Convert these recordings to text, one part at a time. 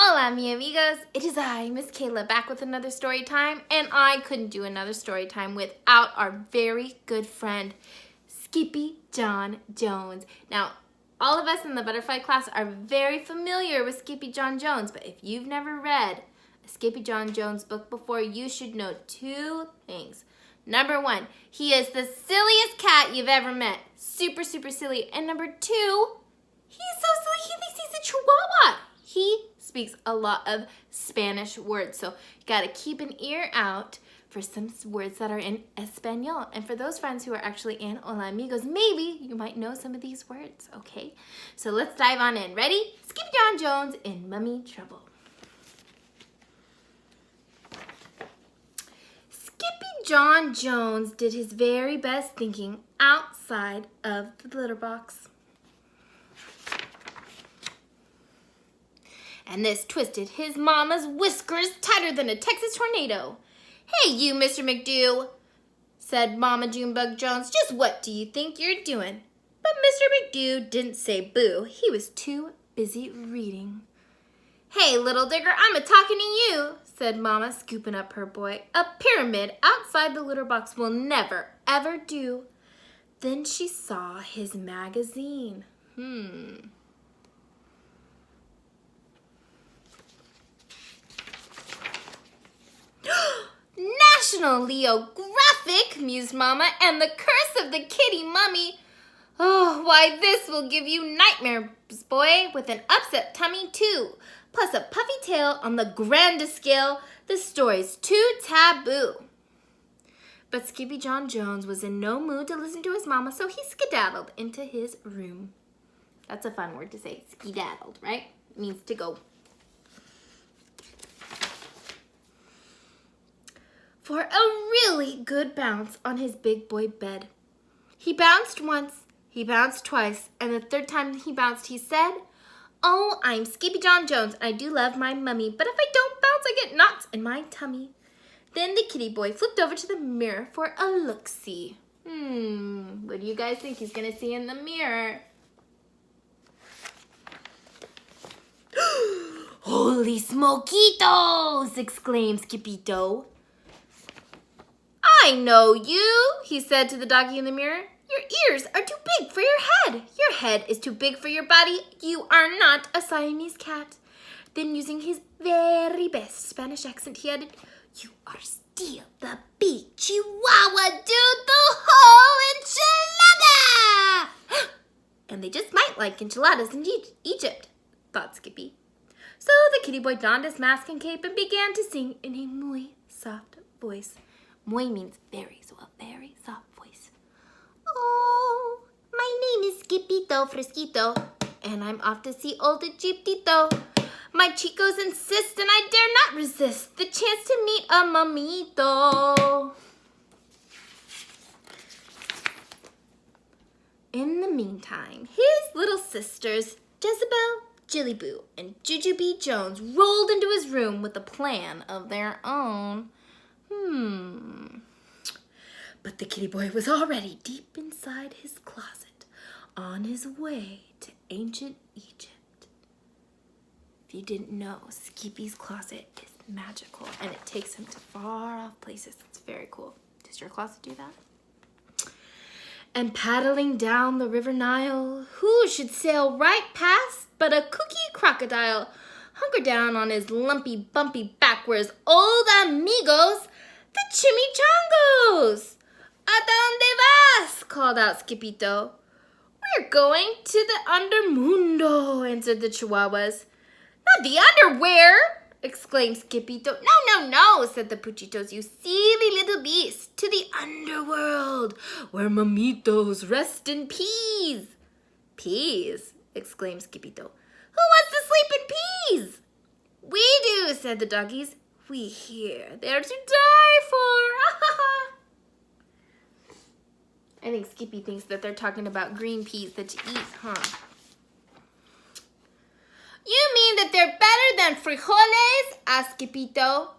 Hola, mi amigos. It is I, Miss Kayla, back with another story time, and I couldn't do another story time without our very good friend, Skippyjon Jones. Now, all of us in the butterfly class are very familiar with Skippyjon Jones, but if you've never read a Skippyjon Jones book before, you should know two things. Number one, he is the silliest cat you've ever met. Super, super silly. And number two, he's so silly he thinks he's a chihuahua. He speaks a lot of Spanish words, so you gotta keep an ear out for some words that are in Espanol. And for those friends who are actually in Hola Amigos, maybe you might know some of these words, okay? So let's dive on in. Ready? Skippyjon Jones in Mummy Trouble. Skippyjon Jones did his very best thinking outside of the litter box. And this twisted his mama's whiskers tighter than a Texas tornado. "Hey, you, Mr. McDo," said Mama Junebug Jones, "just what do you think you're doing?" But Mr. McDo didn't say boo. He was too busy reading. "Hey, little digger, I'm a-talking to you," said Mama, scooping up her boy. "A pyramid outside the litter box will never, ever do." Then she saw his magazine. "National Geographic," mused Mama, "and the curse of the kitty mummy. Oh, why, this will give you nightmares, boy, with an upset tummy, too. Plus a puffy tail on the grandest scale. The story's too taboo." But Skippyjon Jones was in no mood to listen to his mama, so he skedaddled into his room. That's a fun word to say, skedaddled, right? It means to go. For a really good bounce on his big boy bed. He bounced once, he bounced twice, and the third time he bounced, he said, "Oh, I'm Skippyjon Jones, and I do love my mummy, but if I don't bounce, I get knots in my tummy." Then the kitty boy flipped over to the mirror for a look-see. What do you guys think he's gonna see in the mirror? "Holy smokitos!" exclaimed Skippyto. "I know you," he said to the doggy in the mirror. "Your ears are too big for your head. Your head is too big for your body. You are not a Siamese cat." Then, using his very best Spanish accent, he added, "You are still the big chihuahua dude, the whole enchilada." And they just might like enchiladas in Egypt, thought Skippy. So the kitty boy donned his mask and cape and began to sing in a muy soft voice. Muy means very, so a very soft voice. "Oh, my name is Skippyto Fresquito, and I'm off to see old Egyptito. My chicos insist, and I dare not resist the chance to meet a mamito." In the meantime, his little sisters, Jezebel, Jillyboo, and Jujubee Jones, rolled into his room with a plan of their own. But the kitty boy was already deep inside his closet, on his way to ancient Egypt. If you didn't know, Skippy's closet is magical, and it takes him to far-off places. It's very cool. Does your closet do that? And paddling down the river Nile, who should sail right past but a cookie crocodile, hunkered down on his lumpy, bumpy back were his old amigos, the chimichangos. "¿A dónde vas?" called out Skippyto. "We're going to the undermundo," answered the chihuahuas. "Not the underwear!" exclaimed Skippyto. No, said the puchitos, "you silly little beast, to the underworld, where mamitos rest in peace." "Peas?" exclaimed Skippyto. "Who wants to sleep in peas?" "We do," said the doggies. "We hear they're to die for." I think Skippy thinks that they're talking about green peas that you eat, huh? "You mean that they're better than frijoles?" asked Skippyto.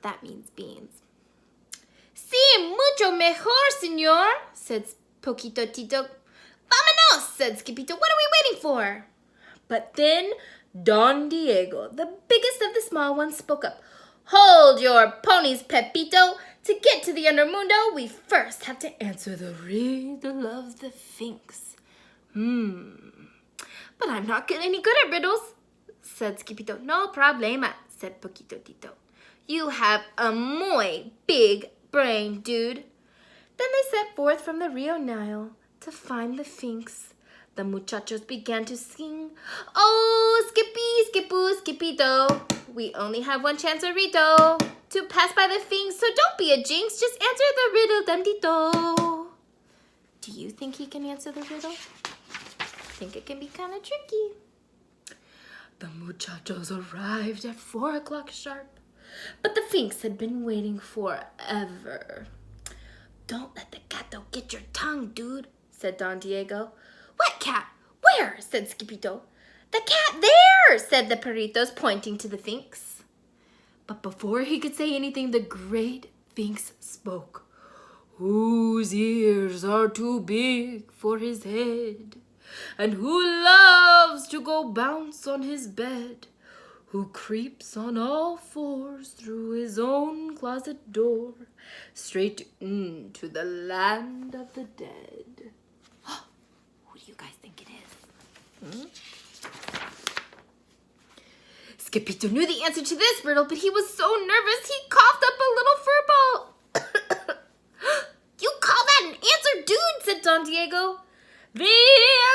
That means beans. "Sí, mucho mejor, señor," said Poquito Tito. "Vámonos," said Skippyto. "What are we waiting for?" But then Don Diego, the biggest of the small ones, spoke up. Hold your ponies, Pepito. To get to the Undermundo, we first have to answer the riddle of the Sphinx. But I'm not any good at riddles, said Skippyjo. No problema, said Poquito Tito. You have a muy big brain, dude. Then they set forth from the Rio Nile to find the Sphinx. The muchachos began to sing, oh, Skippy, Skippu, Skippyjo. We only have one chance, Rito, to pass by the Sphinx, so don't be a jinx. Just answer the riddle, Dundito. Do you think he can answer the riddle? I think it can be kind of tricky. The muchachos arrived at 4 o'clock sharp, but the Sphinx had been waiting forever. Don't let the gato get your tongue, dude, said Don Diego. What cat? Where? Said Skippyjo. The cat there, said the perritos, pointing to the Sphinx. But before he could say anything, the great Sphinx spoke. Whose ears are too big for his head, and who loves to go bounce on his bed, who creeps on all fours through his own closet door, straight into the land of the dead. Who do you guys think it is? Skippyjo knew the answer to this riddle, but he was so nervous he coughed up a little fur ball. You call that an answer, dude, said Don Diego. The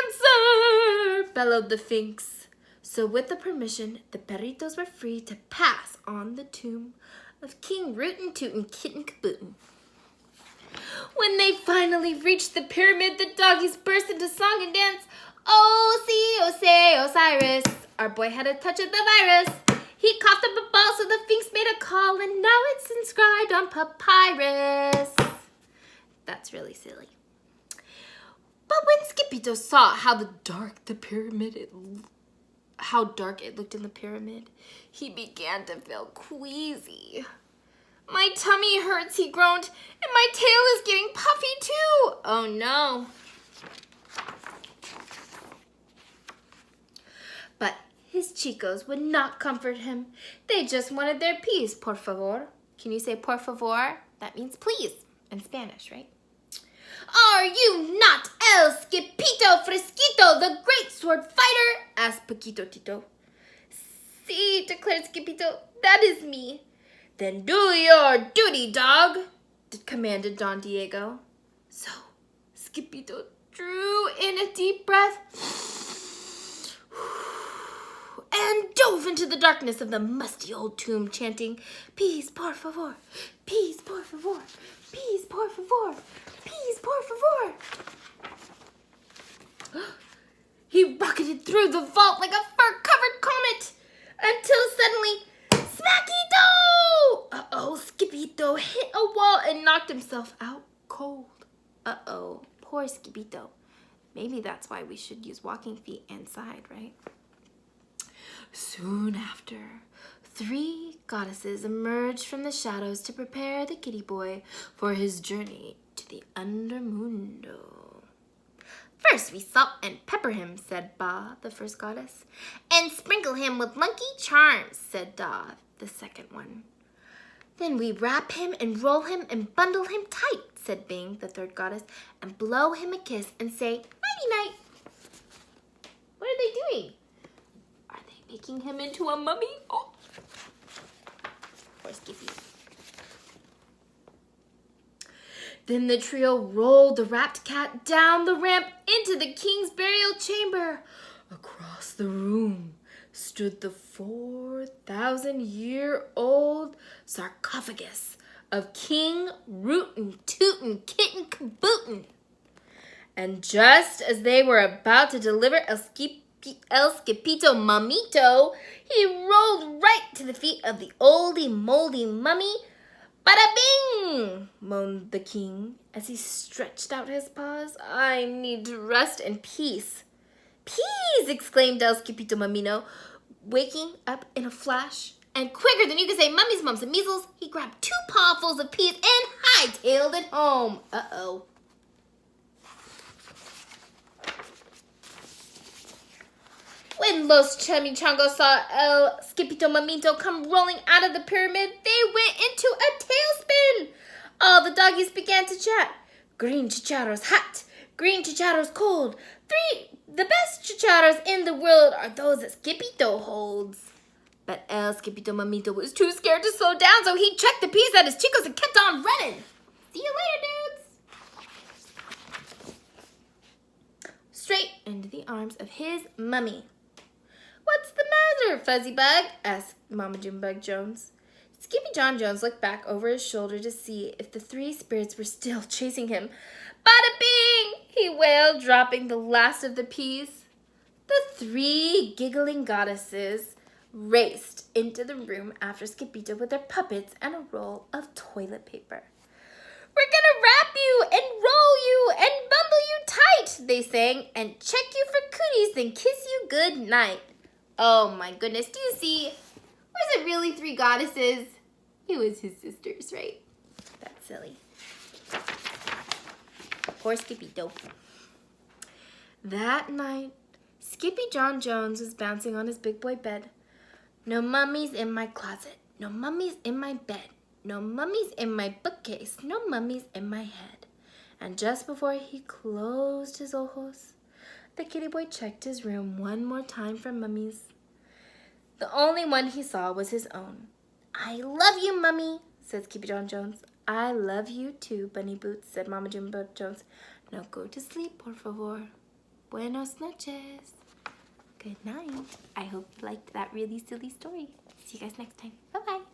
answer, bellowed the Sphinx. So with the permission, the perritos were free to pass on the tomb of King Rootin' Tootin' Kitten Kabootin'. When they finally reached the pyramid, the doggies burst into song and dance. Oh, see, oh, say, Osiris. Our boy had a touch of the virus. He coughed up a ball, so the Sphinx made a call, and now it's inscribed on papyrus. That's really silly. But when Skippyjo saw how dark it looked in the pyramid, he began to feel queasy. My tummy hurts, he groaned, and my tail is getting puffy too. Oh no. But his chicos would not comfort him. They just wanted their peace, por favor. Can you say por favor? That means please in Spanish, right? Are you not El Skippyjo Fresquito, the great sword fighter? Asked Poquito Tito. Si, declared Skippyjo, that is me. Then do your duty, dog, commanded Don Diego. So Skippyjo drew in a deep breath and dove into the darkness of the musty old tomb, chanting, peace, por favor, peace, por favor, peace, por favor, peace, por favor. He rocketed through the vault like a fur-covered comet until suddenly, smacky-do! Uh-oh, Skippyjo hit a wall and knocked himself out cold. Uh-oh, poor Skippyjo. Maybe that's why we should use walking feet inside, right? Soon after, 3 goddesses emerged from the shadows to prepare the kitty boy for his journey to the Undermundo. First we salt and pepper him, said Ba, the first goddess. And sprinkle him with lucky charms, said Da, the second one. Then we wrap him and roll him and bundle him tight, said Bing, the third goddess, and blow him a kiss and say, nighty-night. What are they doing? Are they making him into a mummy? Oh. Poor Skippy. Then the trio rolled the wrapped cat down the ramp into the king's burial chamber. Across the room stood the 4,000-year-old sarcophagus of King Rootin' Tootin' Kitten Kabootin'. And just as they were about to deliver El Skippyjo Mamito, he rolled right to the feet of the oldie-moldy mummy. Bada bing! Moaned the king as he stretched out his paws. I need to rest in peace. Peace! Exclaimed El Skippyjo Mamino, waking up in a flash. And quicker than you could say mummy's mumps and measles, he grabbed 2 pawfuls of peas and hightailed it home. Uh-oh. When Los Chimichangas saw El Skippyjon Mamito come rolling out of the pyramid, they went into a tailspin. All the doggies began to chat. Green Chicharro's hot. Green Chicharro's cold. The best chicharros in the world are those that Skippyjon holds. But El Skippyjon Mamito was too scared to slow down, so he checked the peas at his chicos and kept on running. See you later, dudes. Straight into the arms of his mummy. What's the matter, Fuzzy Bug? Asked Mama Junebug Jones. Skippyjon Jones looked back over his shoulder to see if the three spirits were still chasing him. Bada bing! He wailed, dropping the last of the peas. The three giggling goddesses raced into the room after Skippyjon with their puppets and a roll of toilet paper. We're gonna wrap you and roll you and bundle you tight, they sang, and check you for cooties, then kiss you good night. Oh my goodness, do you see? Was it really three goddesses? It was his sisters, right? That's silly. Poor Skippyjon. That night, Skippyjon Jones was bouncing on his big boy bed. No mummies in my closet. No mummies in my bed. No mummies in my bookcase. No mummies in my head. And just before he closed his ojos, the kitty boy checked his room one more time for mummies. The only one he saw was his own. I love you, Mummy, said Skippyjon Jones. I love you too, Bunny Boots, said Mama Junebug Jones. Now go to sleep, por favor. Buenos noches. Good night. I hope you liked that really silly story. See you guys next time. Bye-bye.